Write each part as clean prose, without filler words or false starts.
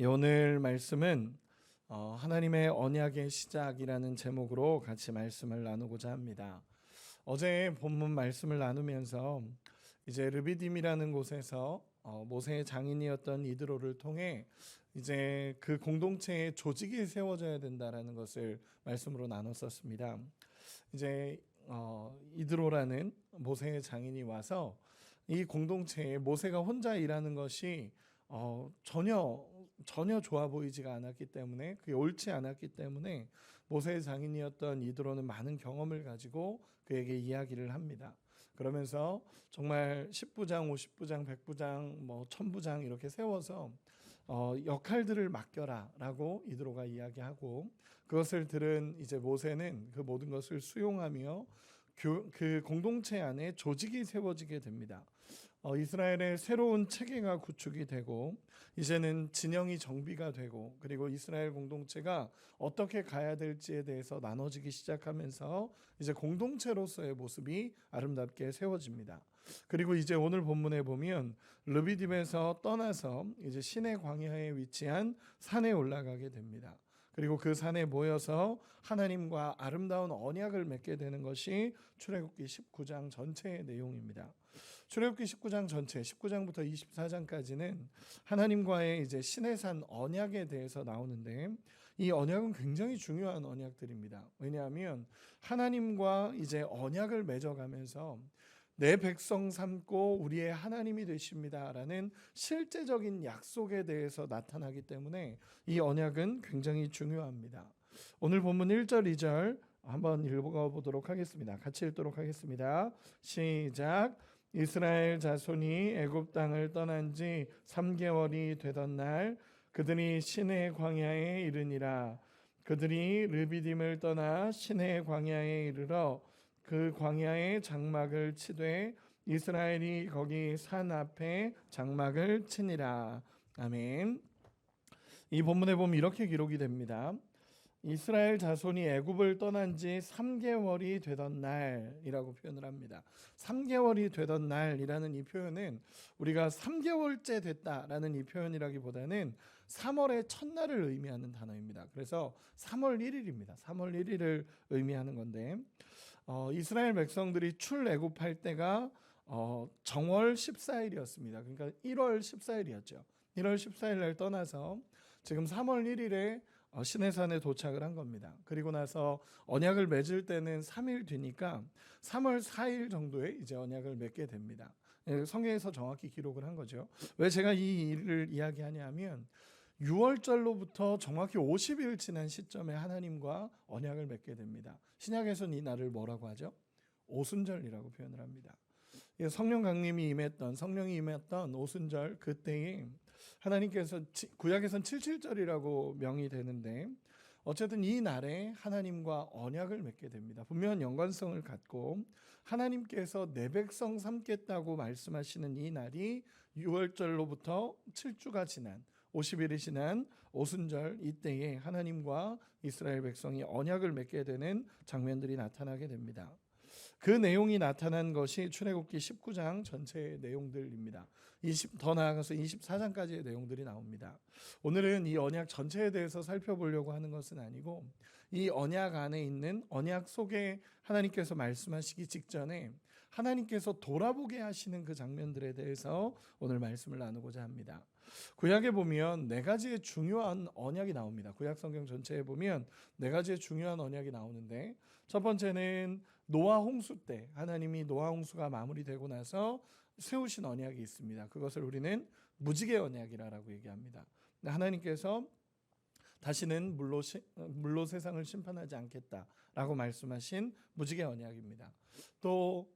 오늘 말씀은 하나님의 언약의 시작이라는 제목으로 같이 말씀을 나누고자 합니다. 어제 본문 말씀을 나누면서 이제 르비딤이라는 곳에서 모세의 장인이었던 이드로를 통해 이제 그 공동체의 조직이 세워져야 된다라는 것을 말씀으로 나눴었습니다. 이제 이드로라는 모세의 장인이 와서 이 공동체에 모세가 혼자 일하는 것이 전혀 좋아 보이지가 않았기 때문에, 그게 옳지 않았기 때문에 모세의 장인이었던 이드로는 많은 경험을 가지고 그에게 이야기를 합니다. 그러면서 정말 10부장, 50부장, 100부장, 1000부장 이렇게 세워서 역할들을 맡겨라라고 이드로가 이야기하고, 그것을 들은 이제 모세는 그 모든 것을 수용하며 그 공동체 안에 조직이 세워지게 됩니다. 이스라엘의 새로운 체계가 구축이 되고, 이제는 진영이 정비가 되고, 그리고 이스라엘 공동체가 어떻게 가야 될지에 대해서 나눠지기 시작하면서 이제 공동체로서의 모습이 아름답게 세워집니다. 그리고 이제 오늘 본문에 보면 르비딤에서 떠나서 이제 시내 광야에 위치한 산에 올라가게 됩니다. 그리고 그 산에 모여서 하나님과 아름다운 언약을 맺게 되는 것이 출애굽기 19장 전체의 내용입니다. 출애굽기 19장 전체, 19장부터 24장까지는 하나님과의 이제 시내산 언약에 대해서 나오는데, 이 언약은 굉장히 중요한 언약들입니다. 왜냐하면 하나님과 이제 언약을 맺어가면서 내 백성 삼고 우리의 하나님이 되십니다라는 실제적인 약속에 대해서 나타나기 때문에 이 언약은 굉장히 중요합니다. 오늘 본문 1절 2절 한번 읽어보도록 하겠습니다. 같이 읽도록 하겠습니다. 시작. 이스라엘 자손이 애굽 땅을 떠난 지 3개월이 되던 날 그들이 시내 광야에 이르니라. 그들이 르비딤을 떠나 시내 광야에 이르러 그 광야에 장막을 치되 이스라엘이 거기 산 앞에 장막을 치니라. 아멘. 이 본문에 보면 이렇게 기록이 됩니다. 이스라엘 자손이 애굽을 떠난 지 3개월이 되던 날이라고 표현을 합니다. 3개월이 되던 날이라는 이 표현은 우리가 3개월째 됐다라는 이 표현이라기보다는 3월의 첫날을 의미하는 단어입니다. 그래서 3월 1일입니다. 3월 1일을 의미하는 건데, 이스라엘 백성들이 출애굽할 때가 정월 14일이었습니다. 그러니까 1월 14일이었죠. 1월 14일 날 떠나서 지금 3월 1일에 시내산에 도착을 한 겁니다. 그리고 나서 언약을 맺을 때는 3일 뒤니까 3월 4일 정도에 이제 언약을 맺게 됩니다. 성경에서 정확히 기록을 한 거죠. 왜 제가 이 일을 이야기하냐면 6월절로부터 정확히 50일 지난 시점에 하나님과 언약을 맺게 됩니다. 신약에서는 이 날을 뭐라고 하죠? 오순절이라고 표현을 합니다. 성령이 임했던 오순절, 그때에 하나님께서 구약에서는 77절이라고 명이 되는데, 어쨌든 이 날에 하나님과 언약을 맺게 됩니다. 분명한 연관성을 갖고 하나님께서 내 백성 삼겠다고 말씀하시는 이 날이 6월절로부터 7주가 지난 50일이 지난 오순절, 이때에 하나님과 이스라엘 백성이 언약을 맺게 되는 장면들이 나타나게 됩니다. 그 내용이 나타난 것이 출애굽기 19장 전체의 내용들입니다. 더 나아가서 24장까지의 내용들이 나옵니다. 오늘은 이 언약 전체에 대해서 살펴보려고 하는 것은 아니고, 이 언약 안에 있는, 언약 속에 하나님께서 말씀하시기 직전에 하나님께서 돌아보게 하시는 그 장면들에 대해서 오늘 말씀을 나누고자 합니다. 구약에 보면 네 가지의 중요한 언약이 나옵니다. 구약 성경 전체에 보면 네 가지의 중요한 언약이 나오는데, 첫 번째는 노아 홍수 때 하나님이 노아 홍수가 마무리되고 나서 세우신 언약이 있습니다. 그것을 우리는 무지개 언약이라고 얘기합니다. 하나님께서 다시는 물로 세상을 심판하지 않겠다라고 말씀하신 무지개 언약입니다. 또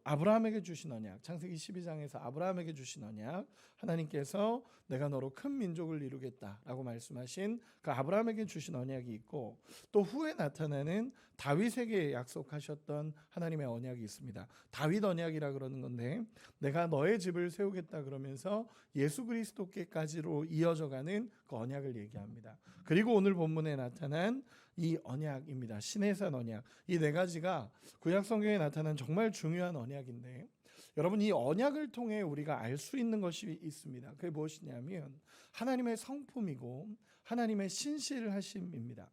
아브라함에게 주신 언약, 창세기 12장에서 아브라함에게 주신 언약, 하나님께서 내가 너로 큰 민족을 이루겠다라고 말씀하신 그 아브라함에게 주신 언약이 있고, 또 후에 나타나는 다윗에게 약속하셨던 하나님의 언약이 있습니다. 다윗 언약이라 그러는 건데, 내가 너의 집을 세우겠다 그러면서 예수 그리스도께까지로 이어져가는 그 언약을 얘기합니다. 그리고 오늘 본문에 나타난 이 언약입니다. 시내산 언약. 이 네 가지가 구약 성경에 나타난 정말 중요한 언약인데, 여러분, 이 언약을 통해 우리가 알 수 있는 것이 있습니다. 그게 무엇이냐면 하나님의 성품이고 하나님의 신실하심입니다.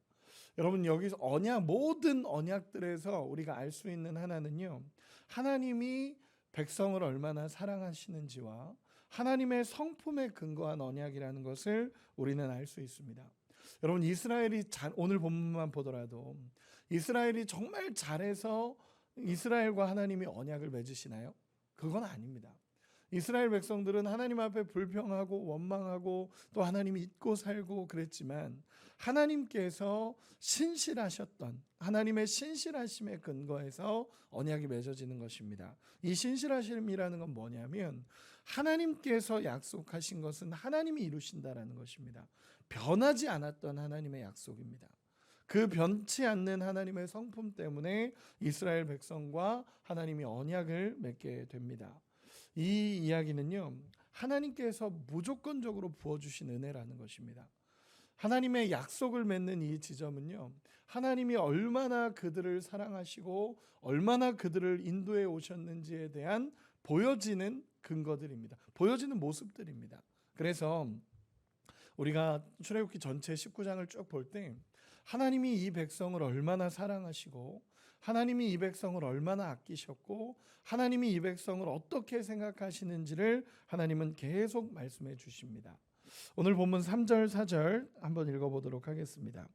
여러분, 여기서 모든 언약들에서 우리가 알 수 있는 하나는요, 하나님이 백성을 얼마나 사랑하시는지와 하나님의 성품에 근거한 언약이라는 것을 우리는 알 수 있습니다. 여러분, 오늘 본문만 보더라도 이스라엘이 정말 잘해서 이스라엘과 하나님이 언약을 맺으시나요? 그건 아닙니다. 이스라엘 백성들은 하나님 앞에 불평하고 원망하고 또 하나님 잊고 살고 그랬지만 하나님께서 신실하셨던 하나님의 신실하심에 근거해서 언약이 맺어지는 것입니다. 이 신실하심이라는 건 뭐냐면 하나님께서 약속하신 것은 하나님이 이루신다라는 것입니다. 변하지 않았던 하나님의 약속입니다. 그 변치 않는 하나님의 성품 때문에 이스라엘 백성과 하나님이 언약을 맺게 됩니다. 이 이야기는요, 하나님께서 무조건적으로 부어주신 은혜라는 것입니다. 하나님의 약속을 맺는 이 지점은요, 하나님이 얼마나 그들을 사랑하시고 얼마나 그들을 인도해 오셨는지에 대한 보여지는 근거들입니다. 보여지는 모습들입니다. 그래서 우리가 출애굽기 전체 19장을 쭉 볼 때 하나님이 이 백성을 얼마나 사랑하시고 하나님이 이 백성을 얼마나 아끼셨고 하나님이 이 백성을 어떻게 생각하시는지를 하나님은 계속 말씀해 주십니다. 오늘 본문 3절 4절 한번 읽어보도록 하겠습니다.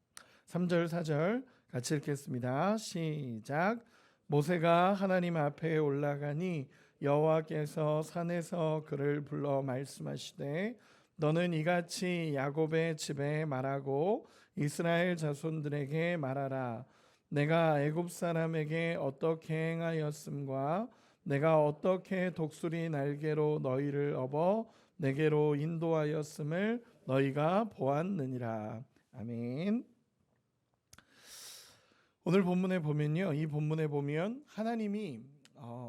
3절 4절 같이 읽겠습니다. 시작. 모세가 하나님 앞에 올라가니 여호와께서 산에서 그를 불러 말씀하시되 너는 이같이 야곱의 집에 말하고 이스라엘 자손들에게 말하라. 내가 애굽 사람에게 어떻게 행하였음과 내가 어떻게 독수리 날개로 너희를 업어 내게로 인도하였음을 너희가 보았느니라. 아멘. 오늘 본문에 보면요, 이 본문에 보면 하나님이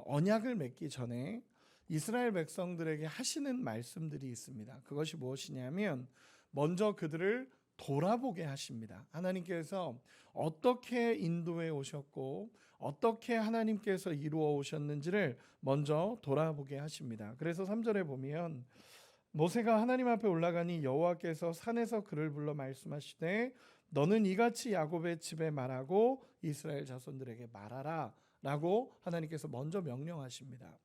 언약을 맺기 전에 이스라엘 백성들에게 하시는 말씀들이 있습니다. 그것이 무엇이냐면 먼저 그들을 돌아보게 하십니다. 하나님께서 어떻게 인도해 오셨고 어떻게 하나님께서 이루어 오셨는지를 먼저 돌아보게 하십니다. 그래서 3절에 보면 모세가 하나님 앞에 올라가니 여호와께서 산에서 그를 불러 말씀하시되 너는 이같이 야곱의 집에 말하고 이스라엘 자손들에게 말하라 라고 하나님께서 먼저 명령하십니다.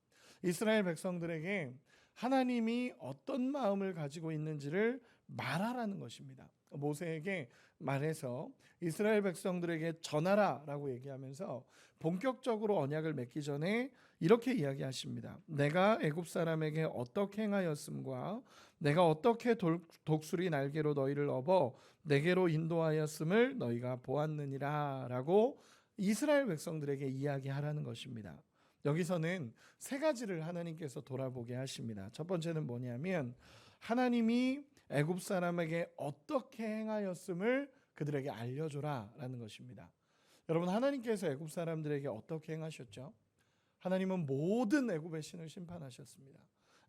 이스라엘 백성들에게 하나님이 어떤 마음을 가지고 있는지를 말하라는 것입니다. 모세에게 말해서 이스라엘 백성들에게 전하라 라고 얘기하면서 본격적으로 언약을 맺기 전에 이렇게 이야기하십니다. 내가 애굽 사람에게 어떻게 행하였음과 내가 어떻게 독수리 날개로 너희를 업어 내게로 인도하였음을 너희가 보았느니라 라고 이스라엘 백성들에게 이야기하라는 것입니다. 여기서는 세 가지를 하나님께서 돌아보게 하십니다. 첫 번째는 뭐냐면 하나님이 애굽 사람에게 어떻게 행하였음을 그들에게 알려줘라 라는 것입니다. 여러분, 하나님께서 애굽 사람들에게 어떻게 행하셨죠? 하나님은 모든 애굽의 신을 심판하셨습니다.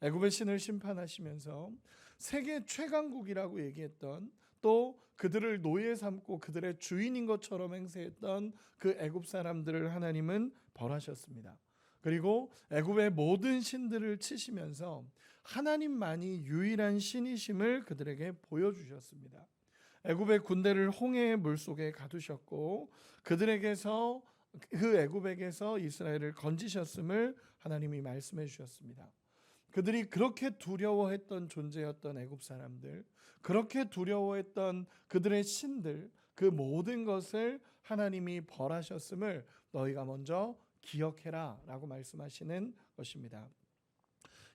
애굽의 신을 심판하시면서 세계 최강국이라고 얘기했던 또 그들을 노예 삼고 그들의 주인인 것처럼 행세했던 그 애굽 사람들을 하나님은 벌하셨습니다. 그리고 애굽의 모든 신들을 치시면서 하나님만이 유일한 신이심을 그들에게 보여주셨습니다. 애굽의 군대를 홍해의 물속에 가두셨고 그들에게서 그 애굽에게서 이스라엘을 건지셨음을 하나님이 말씀해 주셨습니다. 그들이 그렇게 두려워했던 존재였던 애굽 사람들, 그렇게 두려워했던 그들의 신들, 그 모든 것을 하나님이 벌하셨음을 너희가 먼저 기억해라 라고 말씀하시는 것입니다.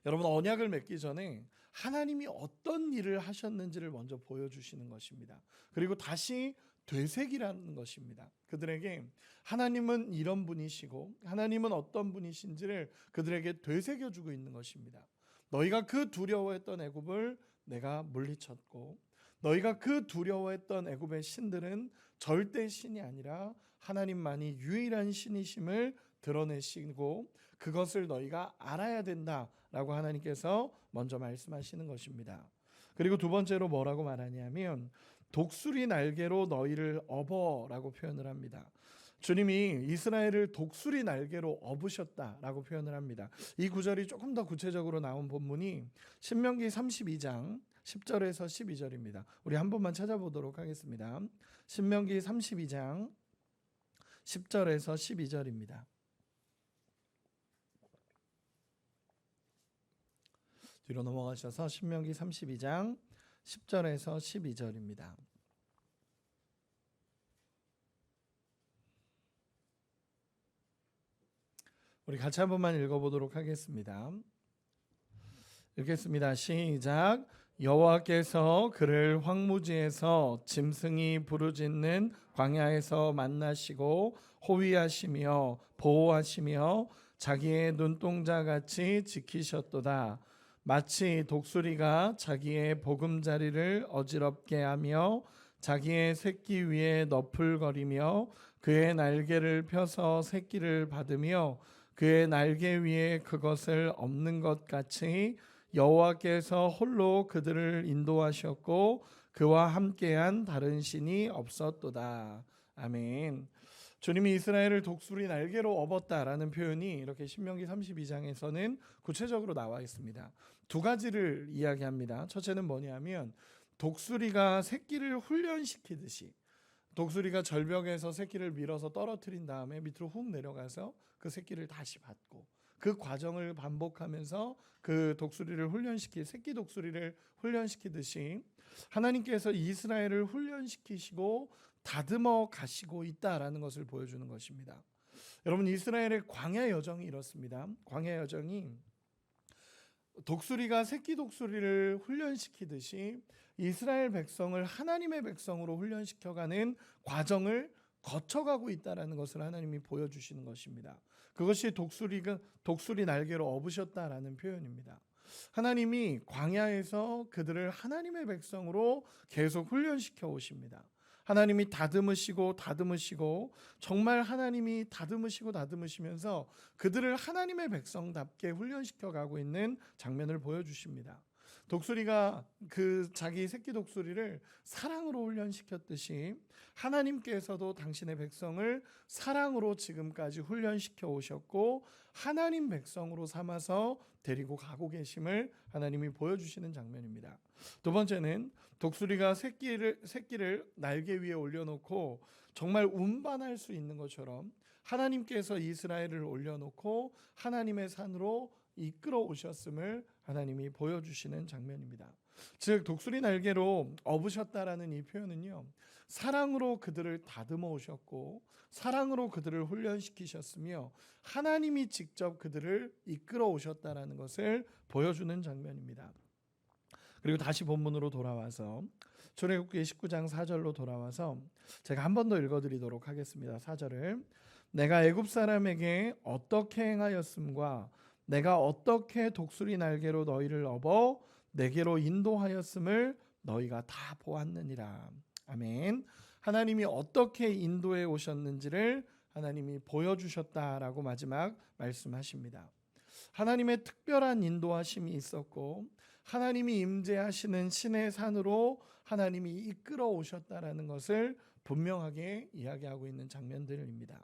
여러분, 언약을 맺기 전에 하나님이 어떤 일을 하셨는지를 먼저 보여주시는 것입니다. 그리고 다시 되새기라는 것입니다. 그들에게 하나님은 이런 분이시고 하나님은 어떤 분이신지를 그들에게 되새겨주고 있는 것입니다. 너희가 그 두려워했던 애굽을 내가 물리쳤고 너희가 그 두려워했던 애굽의 신들은 절대 신이 아니라 하나님만이 유일한 신이심을 드러내시고 그것을 너희가 알아야 된다라고 하나님께서 먼저 말씀하시는 것입니다. 그리고 두 번째로 뭐라고 말하냐면 독수리 날개로 너희를 업어라고 표현을 합니다. 주님이 이스라엘을 독수리 날개로 업으셨다라고 표현을 합니다. 이 구절이 조금 더 구체적으로 나온 본문이 신명기 32장 10절에서 12절입니다. 우리 한 번만 찾아보도록 하겠습니다. 신명기 32장 10절에서 12절입니다. 뒤로 넘어가셔서 신명기 32장 10절에서 12절입니다. 우리 같이 한 번만 읽어보도록 하겠습니다. 읽겠습니다. 시작. 여호와께서 그를 황무지에서 짐승이 부르짖는 광야에서 만나시고 호위하시며 보호하시며 자기의 눈동자같이 지키셨도다. 마치 독수리가 자기의 보금자리를 어지럽게 하며 자기의 새끼 위에 너풀거리며 그의 날개를 펴서 새끼를 받으며 그의 날개 위에 그것을 엎는 것 같이 여호와께서 홀로 그들을 인도하셨고 그와 함께한 다른 신이 없었도다. 아멘. 주님이 이스라엘을 독수리 날개로 업었다라는 표현이 이렇게 신명기 32장에서는 구체적으로 나와 있습니다. 두 가지를 이야기합니다. 첫째는 뭐냐면 독수리가 새끼를 훈련시키듯이 독수리가 절벽에서 새끼를 밀어서 떨어뜨린 다음에 밑으로 훅 내려가서 그 새끼를 다시 받고 그 과정을 반복하면서 그 독수리를 새끼 독수리를 훈련시키듯이 하나님께서 이스라엘을 훈련시키시고 다듬어 가시고 있다라는 것을 보여주는 것입니다. 여러분, 이스라엘의 광야 여정이 이렇습니다. 광야 여정이 독수리가 새끼 독수리를 훈련시키듯이 이스라엘 백성을 하나님의 백성으로 훈련시켜가는 과정을 거쳐가고 있다라는 것을 하나님이 보여주시는 것입니다. 그것이 독수리 날개로 업으셨다라는 표현입니다. 하나님이 광야에서 그들을 하나님의 백성으로 계속 훈련시켜 오십니다. 하나님이 다듬으시고 정말 하나님이 다듬으시면서 그들을 하나님의 백성답게 훈련시켜 가고 있는 장면을 보여주십니다. 독수리가 그 자기 새끼 독수리를 사랑으로 훈련시켰듯이 하나님께서도 당신의 백성을 사랑으로 지금까지 훈련시켜 오셨고 하나님 백성으로 삼아서 데리고 가고 계심을 하나님이 보여주시는 장면입니다. 두 번째는 독수리가 새끼를 날개 위에 올려놓고 정말 운반할 수 있는 것처럼 하나님께서 이스라엘을 올려놓고 하나님의 산으로 이끌어 오셨음을 하나님이 보여주시는 장면입니다. 즉 독수리 날개로 업으셨다라는 이 표현은요, 사랑으로 그들을 다듬어 오셨고 사랑으로 그들을 훈련시키셨으며 하나님이 직접 그들을 이끌어 오셨다라는 것을 보여주는 장면입니다. 그리고 다시 본문으로 돌아와서 출애굽기 19장 4절로 돌아와서 제가 한 번 더 읽어드리도록 하겠습니다. 4절을 내가 애굽 사람에게 어떻게 행하였음과 내가 어떻게 독수리 날개로 너희를 업어 내게로 인도하였음을 너희가 다 보았느니라. 아멘. 하나님이 어떻게 인도해 오셨는지를 하나님이 보여주셨다라고 마지막 말씀하십니다. 하나님의 특별한 인도하심이 있었고 하나님이 임재하시는 신의 산으로 하나님이 이끌어 오셨다라는 것을 분명하게 이야기하고 있는 장면들입니다.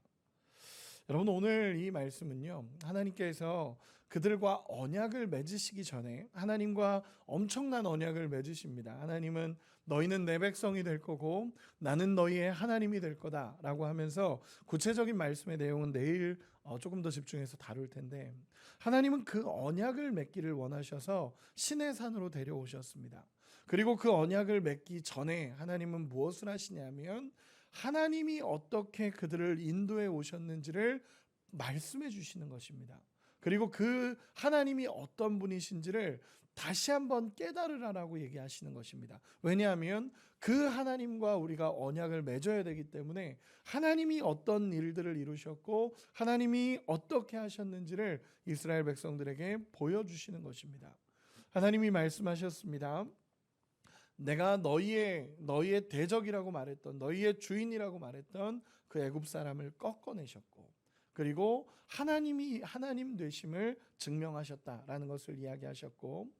여러분, 오늘 이 말씀은요, 하나님께서 그들과 언약을 맺으시기 전에 하나님과 엄청난 언약을 맺으십니다. 하나님은 너희는 내 백성이 될 거고 나는 너희의 하나님이 될 거다라고 하면서 구체적인 말씀의 내용은 내일 조금 더 집중해서 다룰 텐데, 하나님은 그 언약을 맺기를 원하셔서 신의 산으로 데려오셨습니다. 그리고 그 언약을 맺기 전에 하나님은 무엇을 하시냐면 하나님이 어떻게 그들을 인도해 오셨는지를 말씀해 주시는 것입니다. 그리고 그 하나님이 어떤 분이신지를 다시 한번 깨달으라라고 얘기하시는 것입니다. 왜냐하면 그 하나님과 우리가 언약을 맺어야 되기 때문에 하나님이 어떤 일들을 이루셨고 하나님이 어떻게 하셨는지를 이스라엘 백성들에게 보여주시는 것입니다. 하나님이 말씀하셨습니다. 내가 너희의 대적이라고 말했던, 너희의 주인이라고 말했던 그 애굽 사람을 꺾어내셨고, 그리고 하나님이 하나님 되심을 증명하셨다라는 것을 이야기하셨고,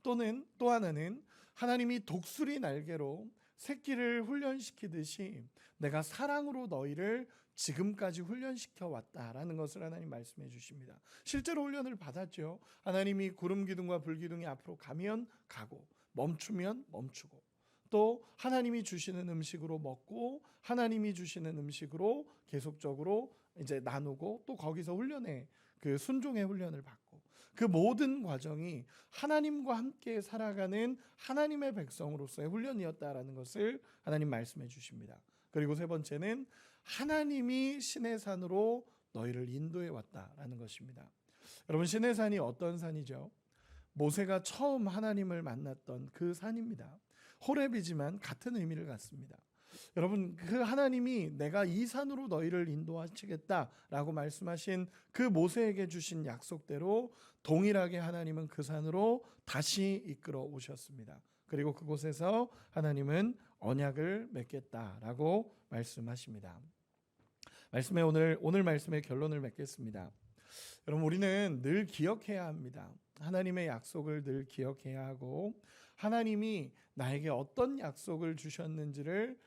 또 하나는 하나님이 독수리 날개로 새끼를 훈련시키듯이 내가 사랑으로 너희를 지금까지 훈련시켜 왔다라는 것을 하나님 말씀해 주십니다. 실제로 훈련을 받았죠. 하나님이 구름 기둥과 불 기둥이 앞으로 가면 가고 멈추면 멈추고, 또 하나님이 주시는 음식으로 먹고 하나님이 주시는 음식으로 계속적으로 이제 나누고, 또 거기서 훈련의 그 순종의 훈련을 받고, 그 모든 과정이 하나님과 함께 살아가는 하나님의 백성으로서의 훈련이었다라는 것을 하나님 말씀해 주십니다. 그리고 세 번째는 하나님이 시내산으로 너희를 인도해 왔다라는 것입니다. 여러분, 시내산이 어떤 산이죠? 모세가 처음 하나님을 만났던 그 산입니다. 호렙이지만 같은 의미를 갖습니다. 여러분, 그 하나님이 내가 이 산으로 너희를 인도하시겠다라고 말씀하신 그 모세에게 주신 약속대로 동일하게 하나님은 그 산으로 다시 이끌어 오셨습니다. 그리고 그곳에서 하나님은 언약을 맺겠다라고 말씀하십니다. 말씀의 오늘 말씀의 결론을 맺겠습니다. 여러분, 우리는 늘 기억해야 합니다. 하나님의 약속을 늘 기억해야 하고, 하나님이 나에게 어떤 약속을 주셨는지를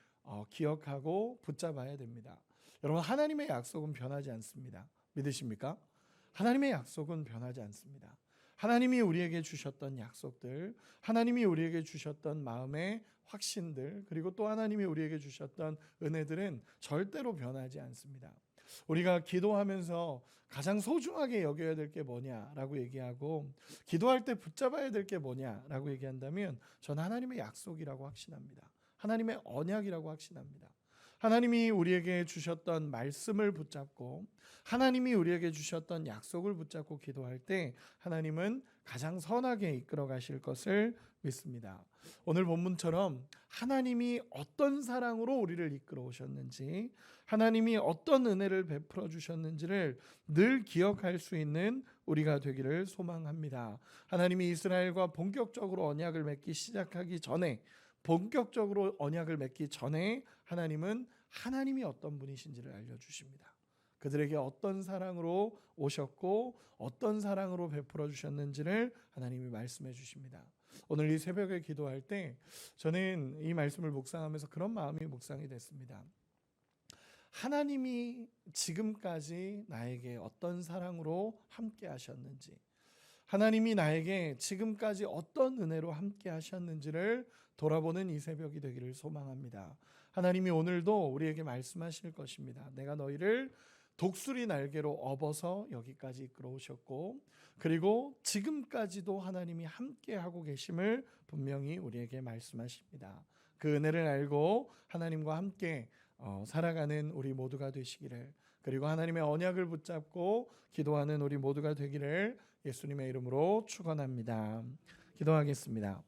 기억하고 붙잡아야 됩니다. 여러분, 하나님의 약속은 변하지 않습니다. 믿으십니까? 하나님의 약속은 변하지 않습니다. 하나님이 우리에게 주셨던 약속들, 하나님이 우리에게 주셨던 마음의 확신들, 그리고 또 하나님이 우리에게 주셨던 은혜들은 절대로 변하지 않습니다. 우리가 기도하면서 가장 소중하게 여겨야 될 게 뭐냐라고 얘기하고, 기도할 때 붙잡아야 될 게 뭐냐라고 얘기한다면 저는 하나님의 약속이라고 확신합니다. 하나님의 언약이라고 확신합니다. 하나님이 우리에게 주셨던 말씀을 붙잡고, 하나님이 우리에게 주셨던 약속을 붙잡고 기도할 때 하나님은 가장 선하게 이끌어 가실 것을 믿습니다. 오늘 본문처럼 하나님이 어떤 사랑으로 우리를 이끌어 오셨는지, 하나님이 어떤 은혜를 베풀어 주셨는지를 늘 기억할 수 있는 우리가 되기를 소망합니다. 하나님이 이스라엘과 본격적으로 언약을 맺기 시작하기 전에, 본격적으로 언약을 맺기 전에 하나님은 하나님이 어떤 분이신지를 알려주십니다. 그들에게 어떤 사랑으로 오셨고 어떤 사랑으로 베풀어 주셨는지를 하나님이 말씀해 주십니다. 오늘 이 새벽에 기도할 때 저는 이 말씀을 묵상하면서 그런 마음이 묵상이 됐습니다. 하나님이 지금까지 나에게 어떤 사랑으로 함께 하셨는지, 하나님이 나에게 지금까지 어떤 은혜로 함께 하셨는지를 돌아보는 이 새벽이 되기를 소망합니다. 하나님이 오늘도 우리에게 말씀하실 것입니다. 내가 너희를 독수리 날개로 업어서 여기까지 이끌어 오셨고, 그리고 지금까지도 하나님이 함께 하고 계심을 분명히 우리에게 말씀하십니다. 그 은혜를 알고 하나님과 함께 살아가는 우리 모두가 되시기를, 그리고 하나님의 언약을 붙잡고 기도하는 우리 모두가 되기를 예수님의 이름으로 축원합니다. 기도하겠습니다.